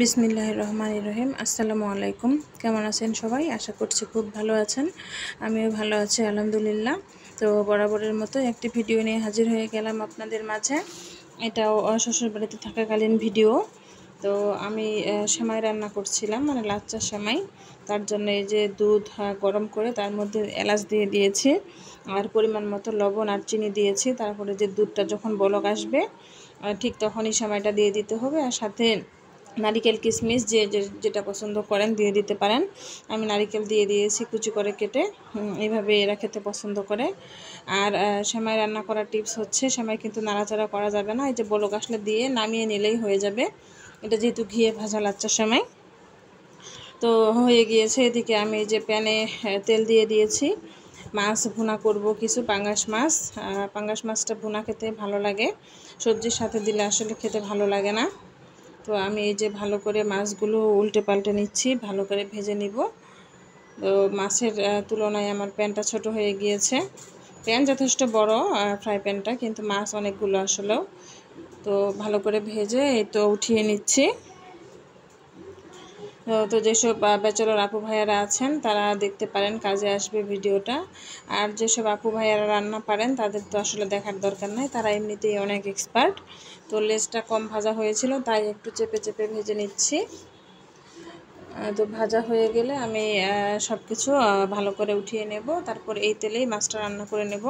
বিসমিল্লাহির রহমানির রহিম। আসসালামু আলাইকুম। কেমন আছেন সবাই? আশা করছি খুব ভালো আছেন। আমিও ভালো আছি আলহামদুলিল্লাহ। তো বরাবরের মতো একটি ভিডিও নিয়ে হাজির হয়ে গেলাম আপনাদের মাঝে। এটাও শ্বশুরবাড়িতে থাকাকালীন ভিডিও। তো আমি সেমাই রান্না করছিলাম, মানে লাচ্চা সেমাই। তার জন্য এই যে দুধ গরম করে তার মধ্যে এলাচ দিয়ে দিয়েছি, আর পরিমাণ মতো লবণ আর চিনি দিয়েছি। তারপরে যে দুধটা যখন বলক আসবে ঠিক তখনই সেমাইটা দিয়ে দিতে হবে, আর সাথে নারিকেল কিশমিশ যেটা পছন্দ করেন দিয়ে দিতে পারেন। আমি নারিকেল দিয়ে দিয়েছি কুচি করে কেটে, এইভাবে এরা খেতে পছন্দ করে। আর সেমাই রান্না করার টিপস হচ্ছে, সেমাই কিন্তু নাড়াচাড়া করা যাবে না, এই যে বলক আসলে দিয়ে নামিয়ে নিলেই হয়ে যাবে। এটা যেহেতু ঘিয়ে ভাজা লাচ্চা সেমাই তো হয়ে গিয়েছে। এদিকে আমি এই যে প্যানে তেল দিয়ে দিয়েছি। মাছ ভুনা করব কিছু, পাঙ্গাস মাছ। পাঙ্গাস মাছটা ভুনা খেতে ভালো লাগে, সবজির সাথে দিলে আসলে খেতে ভালো লাগে না। তো আমি এই যে ভালো করে মাছগুলো উল্টে পাল্টে নিচ্ছি, ভালো করে ভেজে নিব। তো মাছের তুলনায় আমার প্যানটা ছোট হয়ে গিয়েছে। প্যান যথেষ্ট বড় ফ্রাই প্যানটা, কিন্তু মাছ অনেকগুলো আসলেও। তো ভালো করে ভেজে এই তো উঠিয়ে নিচ্ছি। তো যেসব ব্যাচেলর আপু ভাইয়ারা আছেন তারা দেখতে পারেন, কাজে আসবে ভিডিওটা। আর যেসব আপু ভাইয়ারা রান্না পারেন তাদের তো আসলে দেখার দরকার নাই, তারা এমনিতেই অনেক এক্সপার্ট। তো লেজটা কম ভাজা হয়েছিল, তাই একটু চেপে চেপে ভেজে নিচ্ছি। তো ভাজা হয়ে গেলে আমি সব কিছু ভালো করে উঠিয়ে নেব। তারপর এই তেলেই মাছটা রান্না করে নেব।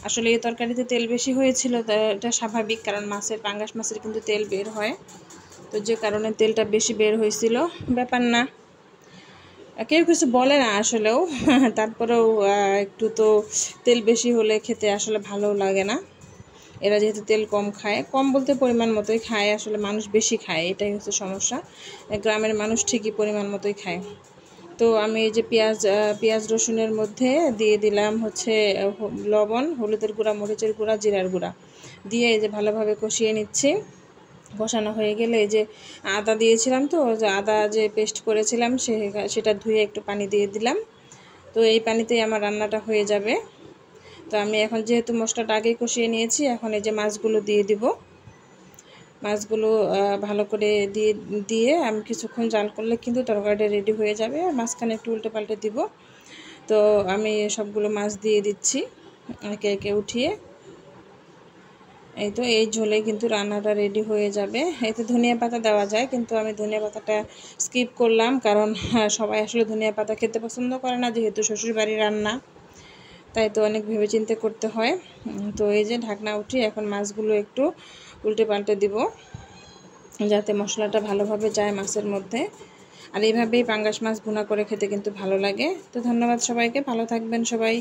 আসলে এই তরকারিতে তেল বেশি হয়েছিল, এটা স্বাভাবিক, কারণ পাঙ্গাস মাছের কিন্তু তেল বের হয়। তো যে কারণে তেলটা বেশি বের হয়েছিল, ব্যাপার না, কেউ কিছু বলে না আসলেও। তারপরেও একটু তো তেল বেশি হলে খেতে আসলে ভালো লাগে না। এরা যেহেতু তেল কম খায়, কম বলতে পরিমাণ মতোই খায়, আসলে মানুষ বেশি খায়, এটাই হচ্ছে সমস্যা। গ্রামের মানুষ ঠিকই পরিমাণ মতোই খায়। তো আমি এই যে পেঁয়াজ রসুনের মধ্যে দিয়ে দিলাম হচ্ছে লবণ, হলুদের গুঁড়া, মরিচের গুঁড়া, জিরার গুঁড়া দিয়ে এই যে ভালোভাবে কষিয়ে নিচ্ছি। কষানো হয়ে গেলে এই যে আদা দিয়েছিলাম, তো যে আদা যে পেস্ট করেছিলাম সেটা ধুয়ে একটু পানি দিয়ে দিলাম। তো এই পানিতেই আমার রান্নাটা হয়ে যাবে। তো আমি এখন যেহেতু মশলাটা আগেই কষিয়ে নিয়েছি, এখন এই যে মাছগুলো দিয়ে দিব। মাছগুলো ভালো করে দিয়ে আমি কিছুক্ষণ জাল করলে কিন্তু তরকারিটা রেডি হয়ে যাবে। আর মাঝখানে একটু উল্টে পাল্টে দিব। তো আমি সবগুলো মাছ দিয়ে দিচ্ছি একে একে উঠিয়ে। এই তো এই ঝোলে কিন্তু রান্নাটা রেডি হয়ে যাবে। এতে ধনিয়া পাতা দেওয়া যায়, কিন্তু আমি ধনিয়া পাতাটা স্কিপ করলাম, কারণ সবাই আসলে ধনিয়া পাতা খেতে পছন্দ করে না, যেহেতু শ্বশুরবাড়ির রান্না, তাই তো অনেক ভেবেচিন্তে করতে হয়। তো এই যে ঢাকনা উঠিয়ে এখন মাছগুলো একটু উল্টে পাল্টে দিব, যাতে মশলাটা ভালোভাবে যায় মাছের মধ্যে। আর এইভাবেই পাঙ্গাস মাছ ভুনা করে খেতে কিন্তু ভালো লাগে। তো ধন্যবাদ সবাইকে, ভালো থাকবেন সবাই।